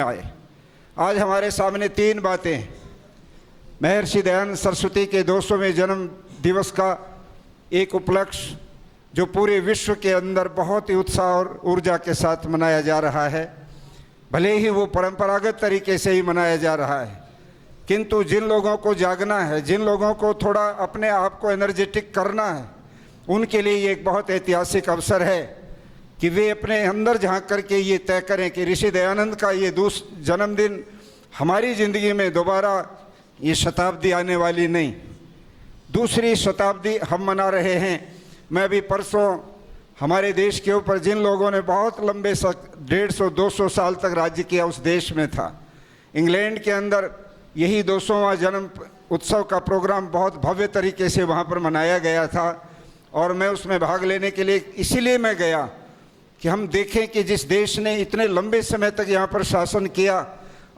आए। आज हमारे सामने तीन बातें, महर्षि दयानंद सरस्वती के 200वें जन्म दिवस का एक उपलक्ष्य जो पूरे विश्व के अंदर बहुत ही उत्साह और ऊर्जा के साथ मनाया जा रहा है। भले ही वो परंपरागत तरीके से ही मनाया जा रहा है, किंतु जिन लोगों को जागना है, जिन लोगों को थोड़ा अपने आप को एनर्जेटिक करना है, उनके लिए ये एक बहुत ऐतिहासिक अवसर है कि वे अपने अंदर झांक करके ये तय करें कि ऋषि दयानंद का ये जन्मदिन हमारी ज़िंदगी में दोबारा ये शताब्दी आने वाली नहीं, दूसरी शताब्दी हम मना रहे हैं। मैं भी परसों हमारे देश के ऊपर जिन लोगों ने बहुत लंबे 150-200 साल तक राज्य किया उस देश में था, इंग्लैंड के अंदर यही 200वां जन्म उत्सव का प्रोग्राम बहुत भव्य तरीके से वहाँ पर मनाया गया था और मैं उसमें भाग लेने के लिए इसीलिए मैं गया कि हम देखें कि जिस देश ने इतने लंबे समय तक यहाँ पर शासन किया,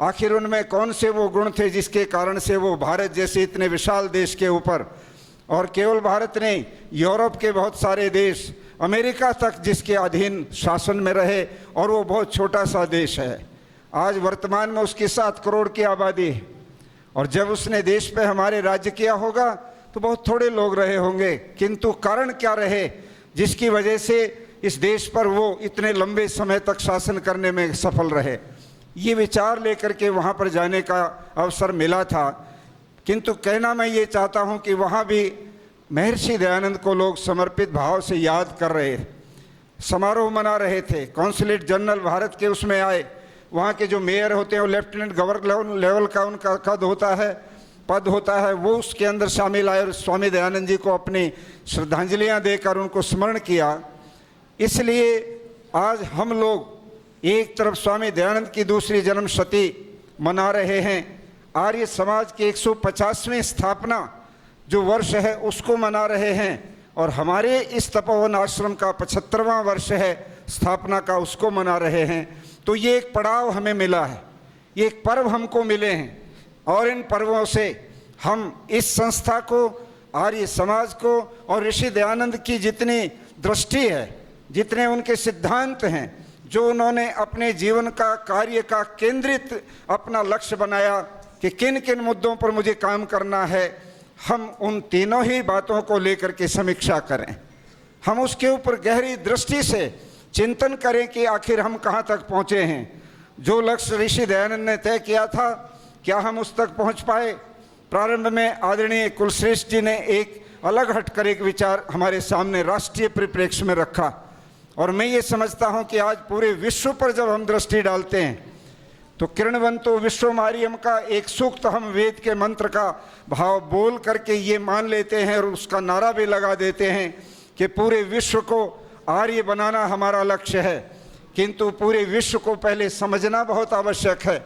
आखिर उनमें कौन से वो गुण थे जिसके कारण से वो भारत जैसे इतने विशाल देश के ऊपर, और केवल भारत नहीं, यूरोप के बहुत सारे देश, अमेरिका तक जिसके अधीन शासन में रहे, और वो बहुत छोटा सा देश है। आज वर्तमान में उसकी 7 करोड़ की आबादी है, और जब उसने देश पे हमारे राज्य किया होगा तो बहुत थोड़े लोग रहे होंगे, किंतु कारण क्या रहे जिसकी वजह से इस देश पर वो इतने लंबे समय तक शासन करने में सफल रहे। ये विचार लेकर के वहाँ पर जाने का अवसर मिला था, किंतु कहना मैं ये चाहता हूँ कि वहाँ भी महर्षि दयानंद को लोग समर्पित भाव से याद कर रहे, समारोह मना रहे थे। कॉन्सुलेट जनरल भारत के उसमें आए, वहाँ के जो मेयर होते हैं वो लेफ्टिनेंट गवर्नर लेवल का उनका पद होता है, वो उसके अंदर शामिल आए और स्वामी दयानंद जी को अपनी श्रद्धांजलियाँ देकर उनको स्मरण किया। इसलिए आज हम लोग एक तरफ स्वामी दयानंद की दूसरी जन्म शती मना रहे हैं, आर्य समाज की 150वीं स्थापना जो वर्ष है उसको मना रहे हैं, और हमारे इस तपोवन आश्रम का 75वां वर्ष है स्थापना का, उसको मना रहे हैं। तो ये एक पड़ाव हमें मिला है, ये एक पर्व हमको मिले हैं, और इन पर्वों से हम इस संस्था को, आर्य समाज को और ऋषि दयानंद की जितनी दृष्टि है, जितने उनके सिद्धांत हैं, जो उन्होंने अपने जीवन का, कार्य का केंद्रित अपना लक्ष्य बनाया कि किन किन मुद्दों पर मुझे काम करना है, हम उन तीनों ही बातों को लेकर के समीक्षा करें। हम उसके ऊपर गहरी दृष्टि से चिंतन करें कि आखिर हम कहाँ तक पहुँचे हैं। जो लक्ष्य ऋषि दयानंद ने तय किया था, क्या हम उस तक पहुँच पाए? प्रारंभ में आदरणीय कुलश्रेष्ठ जी ने एक अलग हटकर एक विचार हमारे सामने राष्ट्रीय परिप्रेक्ष्य में रखा, और मैं ये समझता हूँ कि आज पूरे विश्व पर जब हम दृष्टि डालते हैं तो किरणवंतो विश्वमार्यम का एक सूक्त हम वेद के मंत्र का भाव बोल करके ये मान लेते हैं और उसका नारा भी लगा देते हैं कि पूरे विश्व को आर्य बनाना हमारा लक्ष्य है। किंतु पूरे विश्व को पहले समझना बहुत आवश्यक है।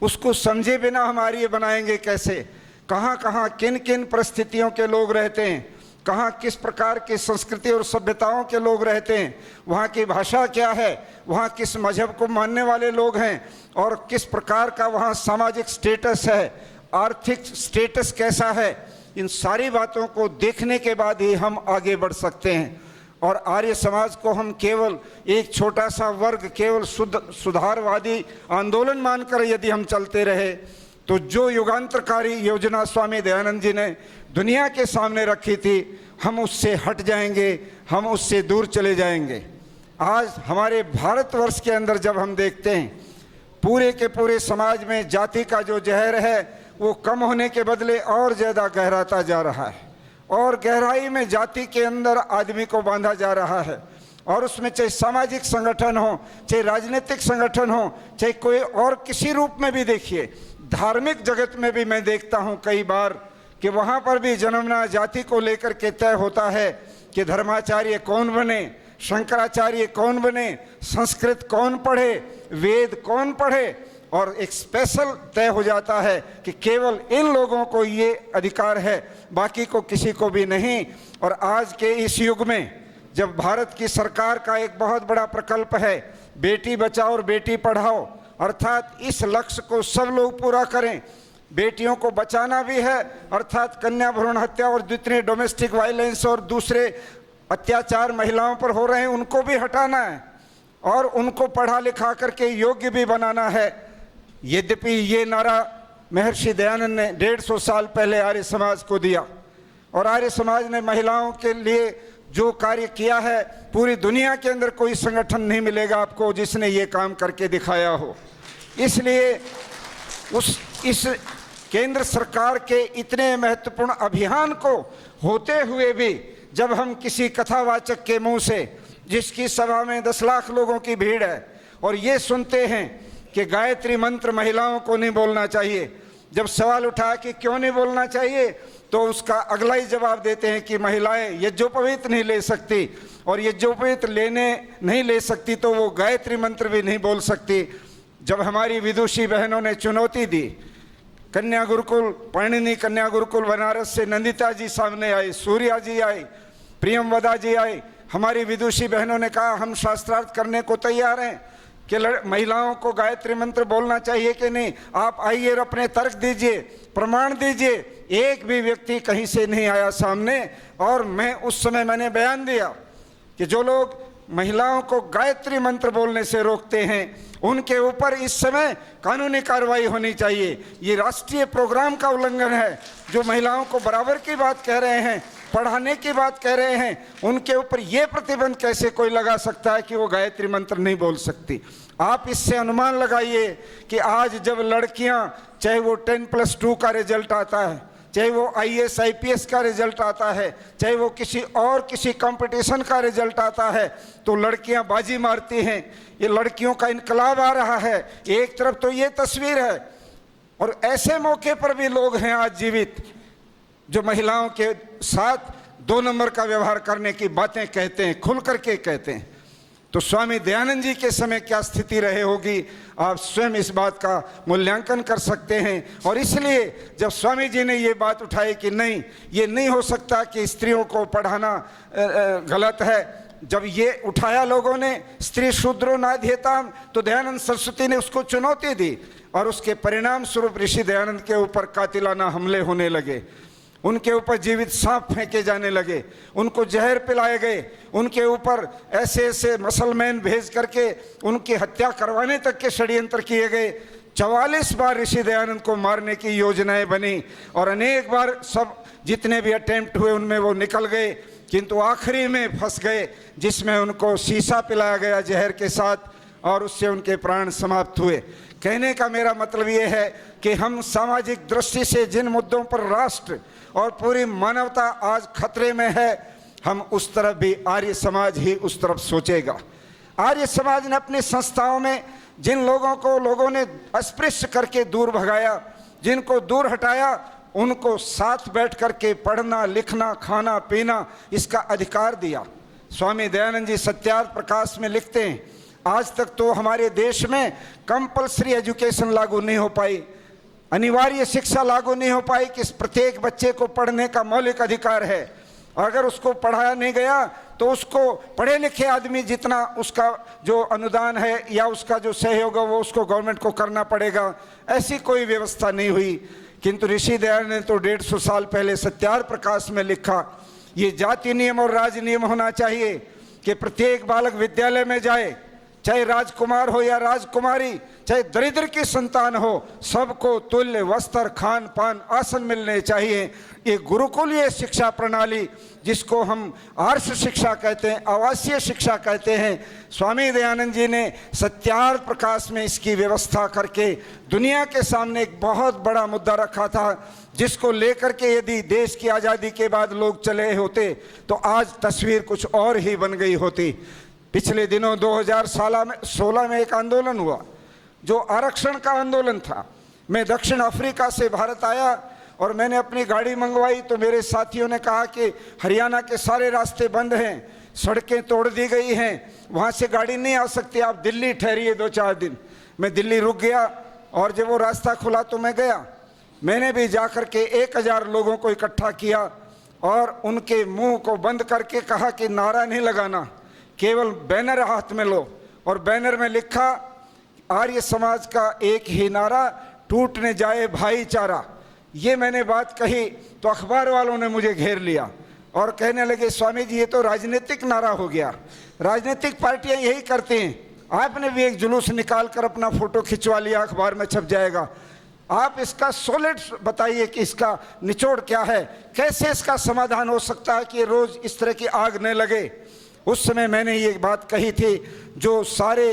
उसको समझे बिना हम आर्य बनाएंगे कैसे? कहाँ कहाँ किन किन परिस्थितियों के लोग रहते हैं, कहाँ किस प्रकार की संस्कृति और सभ्यताओं के लोग रहते हैं, वहाँ की भाषा क्या है, वहाँ किस मजहब को मानने वाले लोग हैं, और किस प्रकार का वहाँ सामाजिक स्टेटस है, आर्थिक स्टेटस कैसा है। इन सारी बातों को देखने के बाद ही हम आगे बढ़ सकते हैं। और आर्य समाज को हम केवल एक छोटा सा वर्ग, केवल सुधारवादी आंदोलन मानकर यदि हम चलते रहे तो जो युगांतरकारी योजना स्वामी दयानंद जी ने दुनिया के सामने रखी थी, हम उससे हट जाएंगे, हम उससे दूर चले जाएंगे। आज हमारे भारतवर्ष के अंदर जब हम देखते हैं पूरे के पूरे समाज में जाति का जो जहर है वो कम होने के बदले और ज़्यादा गहराता जा रहा है, और गहराई में जाति के अंदर आदमी को बांधा जा रहा है। और उसमें चाहे सामाजिक संगठन हो, चाहे राजनीतिक संगठन हो, चाहे कोई और किसी रूप में भी देखिए, धार्मिक जगत में भी मैं देखता हूँ कई बार कि वहाँ पर भी जन्मना जाति को लेकर के तय होता है कि धर्माचार्य कौन बने, शंकराचार्य कौन बने, संस्कृत कौन पढ़े, वेद कौन पढ़े, और एक स्पेशल तय हो जाता है कि केवल इन लोगों को ये अधिकार है, बाकी को किसी को भी नहीं। और आज के इस युग में जब भारत की सरकार का एक बहुत बड़ा प्रकल्प है बेटी बचाओ और बेटी पढ़ाओ, अर्थात इस लक्ष्य को सब लोग पूरा करें, बेटियों को बचाना भी है, अर्थात कन्या भ्रूण हत्या और जितने डोमेस्टिक वायलेंस और दूसरे अत्याचार महिलाओं पर हो रहे हैं उनको भी हटाना है, और उनको पढ़ा लिखा करके योग्य भी बनाना है। यद्यपि ये नारा महर्षि दयानंद ने 150 साल पहले आर्य समाज को दिया, और आर्य समाज ने महिलाओं के लिए जो कार्य किया है, पूरी दुनिया के अंदर कोई संगठन नहीं मिलेगा आपको जिसने ये काम करके दिखाया हो। इसलिए इस केंद्र सरकार के इतने महत्वपूर्ण अभियान को होते हुए भी जब हम किसी कथावाचक के मुंह से, जिसकी सभा में 10 लाख लोगों की भीड़ है, और ये सुनते हैं कि गायत्री मंत्र महिलाओं को नहीं बोलना चाहिए, जब सवाल उठा कि क्यों नहीं बोलना चाहिए, तो उसका अगला ही जवाब देते हैं कि महिलाएं यज्ञोपवीत नहीं ले सकती, और यज्ञोपवीत नहीं ले सकती तो वो गायत्री मंत्र भी नहीं बोल सकती। जब हमारी विदुषी बहनों ने चुनौती दी, कन्या गुरुकुल, पाणिनी कन्या गुरुकुल बनारस से नंदिता जी सामने आई, सूर्या जी आई, प्रियमवदा जी आई, हमारी विदुषी बहनों ने कहा हम शास्त्रार्थ करने को तैयार हैं कि महिलाओं को गायत्री मंत्र बोलना चाहिए कि नहीं, आप आइए और अपने तर्क दीजिए, प्रमाण दीजिए। एक भी व्यक्ति कहीं से नहीं आया सामने, और मैं उस समय मैंने बयान दिया कि जो लोग महिलाओं को गायत्री मंत्र बोलने से रोकते हैं उनके ऊपर इस समय कानूनी कार्रवाई होनी चाहिए। ये राष्ट्रीय प्रोग्राम का उल्लंघन है। जो महिलाओं को बराबर की बात कह रहे हैं, पढ़ाने की बात कह रहे हैं, उनके ऊपर ये प्रतिबंध कैसे कोई लगा सकता है कि वो गायत्री मंत्र नहीं बोल सकती। आप इससे अनुमान लगाइए कि आज जब लड़कियां, चाहे वो 10+2 का रिजल्ट आता है, चाहे वो IAS IPS का रिजल्ट आता है, चाहे वो किसी कंपटीशन का रिजल्ट आता है, तो लड़कियां बाजी मारती हैं। ये लड़कियों का इनकलाब आ रहा है। एक तरफ तो ये तस्वीर है, और ऐसे मौके पर भी लोग हैं आज जीवित जो महिलाओं के साथ 2 नंबर का व्यवहार करने की बातें कहते हैं, खुल करके कहते हैं। तो स्वामी दयानंद जी के समय क्या स्थिति रहे होगी, आप स्वयं इस बात का मूल्यांकन कर सकते हैं। और इसलिए जब स्वामी जी ने ये बात उठाई कि नहीं, ये नहीं हो सकता कि स्त्रियों को पढ़ाना गलत है, जब ये उठाया लोगों ने, स्त्री शूद्रो नाध्येताम, तो दयानंद सरस्वती ने उसको चुनौती दी, और उसके परिणाम स्वरूप ऋषि दयानंद के ऊपर कातिलाना हमले होने लगे, उनके ऊपर जीवित सांप फेंके जाने लगे, उनको जहर पिलाए गए, उनके ऊपर ऐसे ऐसे मुसलमान भेज करके उनकी हत्या करवाने तक के षड्यंत्र किए गए। 44 बार ऋषि दयानंद को मारने की योजनाएं बनी, और अनेक बार सब जितने भी अटेम्प्ट हुए उनमें वो निकल गए, किंतु आखिरी में फंस गए जिसमें उनको शीशा पिलाया गया जहर के साथ, और उससे उनके प्राण समाप्त हुए। कहने का मेरा मतलब ये है कि हम सामाजिक दृष्टि से जिन मुद्दों पर राष्ट्र और पूरी मानवता आज खतरे में है, हम उस तरफ भी आर्य समाज ही उस तरफ सोचेगा। आर्य समाज ने अपनी संस्थाओं में जिन लोगों ने अस्पृश्य करके दूर भगाया, जिनको दूर हटाया, उनको साथ बैठ करके पढ़ना, लिखना, खाना, पीना इसका अधिकार दिया। स्वामी दयानंद जी सत्यार्थ प्रकाश में लिखते हैं, आज तक तो हमारे देश में कंपल्सरी एजुकेशन लागू नहीं हो पाई, अनिवार्य शिक्षा लागू नहीं हो पाई कि प्रत्येक बच्चे को पढ़ने का मौलिक अधिकार है। अगर उसको पढ़ाया नहीं गया तो उसको पढ़े लिखे आदमी जितना उसका जो अनुदान है या उसका जो सहयोग है वो उसको गवर्नमेंट को करना पड़ेगा। ऐसी कोई व्यवस्था नहीं हुई। किंतु ऋषि दयानंद ने तो 150 साल पहले सत्यार्थ प्रकाश में लिखा, ये जाति नियम और राज नियम होना चाहिए कि प्रत्येक बालक विद्यालय में जाए, चाहे राजकुमार हो या राजकुमारी, चाहे दरिद्र की संतान हो, सबको तुल्य वस्त्र, खान पान, आसन मिलने चाहिए। ये गुरुकुलीय शिक्षा प्रणाली जिसको हम आर्ष शिक्षा कहते हैं, आवासीय शिक्षा कहते हैं, स्वामी दयानंद जी ने सत्यार्थ प्रकाश में इसकी व्यवस्था करके दुनिया के सामने एक बहुत बड़ा मुद्दा रखा था, जिसको लेकर के यदि देश की आज़ादी के बाद लोग चले होते तो आज तस्वीर कुछ और ही बन गई होती। पिछले दिनों 2016 में एक आंदोलन हुआ जो आरक्षण का आंदोलन था। मैं दक्षिण अफ्रीका से भारत आया और मैंने अपनी गाड़ी मंगवाई तो मेरे साथियों ने कहा कि हरियाणा के सारे रास्ते बंद हैं, सड़कें तोड़ दी गई हैं, वहाँ से गाड़ी नहीं आ सकती, आप दिल्ली ठहरिए 2-4 दिन। मैं दिल्ली रुक गया और जब वो रास्ता खुला तो मैं गया। मैंने भी जा कर के 1000 लोगों को इकट्ठा किया और उनके मुंह को बंद करके कहा कि नारा नहीं लगाना, केवल बैनर हाथ में लो। और बैनर में लिखा आर्य समाज का एक ही नारा, टूट न जाए भाईचारा। ये मैंने बात कही तो अखबार वालों ने मुझे घेर लिया और कहने लगे स्वामी जी ये तो राजनीतिक नारा हो गया, राजनीतिक पार्टियां यही करती हैं। आपने भी एक जुलूस निकाल कर अपना फोटो खिंचवा लिया, अखबार में छप जाएगा। आप इसका सॉलिड बताइए कि इसका निचोड़ क्या है, कैसे इसका समाधान हो सकता है कि रोज इस तरह की आग न लगे। उस समय मैंने ये बात कही थी, जो सारे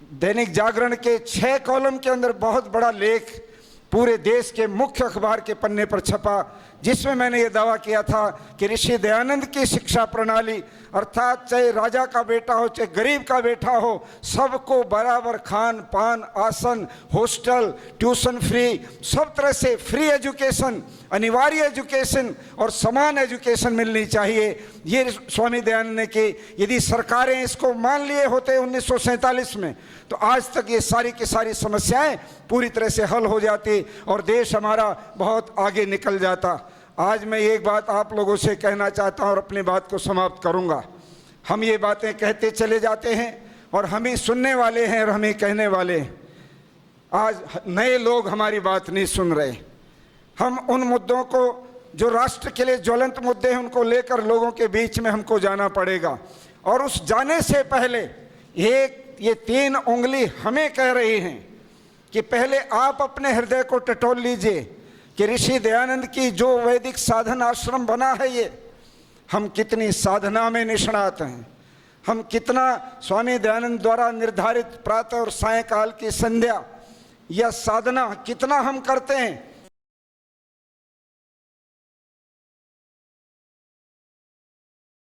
दैनिक जागरण के 6 कॉलम के अंदर बहुत बड़ा लेख पूरे देश के मुख्य अखबार के पन्ने पर छपा, जिसमें मैंने ये दावा किया था कि ऋषि दयानंद की शिक्षा प्रणाली, अर्थात चाहे राजा का बेटा हो चाहे गरीब का बेटा हो, सबको बराबर खान पान, आसन, हॉस्टल, ट्यूशन फ्री, सब तरह से फ्री एजुकेशन, अनिवार्य एजुकेशन और समान एजुकेशन मिलनी चाहिए। ये स्वामी दयानंद ने की। यदि सरकारें इसको मान लिए होते 1947 में, तो आज तक ये सारी की सारी समस्याएं पूरी तरह से हल हो जाती और देश हमारा बहुत आगे निकल जाता। आज मैं एक बात आप लोगों से कहना चाहता हूं और अपनी बात को समाप्त करूंगा। हम ये बातें कहते चले जाते हैं और हम ही सुनने वाले हैं और हम ही कहने वाले हैं। आज नए लोग हमारी बात नहीं सुन रहे। हम उन मुद्दों को जो राष्ट्र के लिए ज्वलंत मुद्दे हैं उनको लेकर लोगों के बीच में हमको जाना पड़ेगा। और उस जाने से पहले ये 3 उंगली हमें कह रही हैं कि पहले आप अपने हृदय को टटोल लीजिए कि ऋषि दयानंद की जो वैदिक साधन आश्रम बना है, ये हम कितनी साधना में निष्णात हैं, हम कितना स्वामी दयानंद द्वारा निर्धारित प्रातः और सायंकाल की संध्या या साधना कितना हम करते हैं।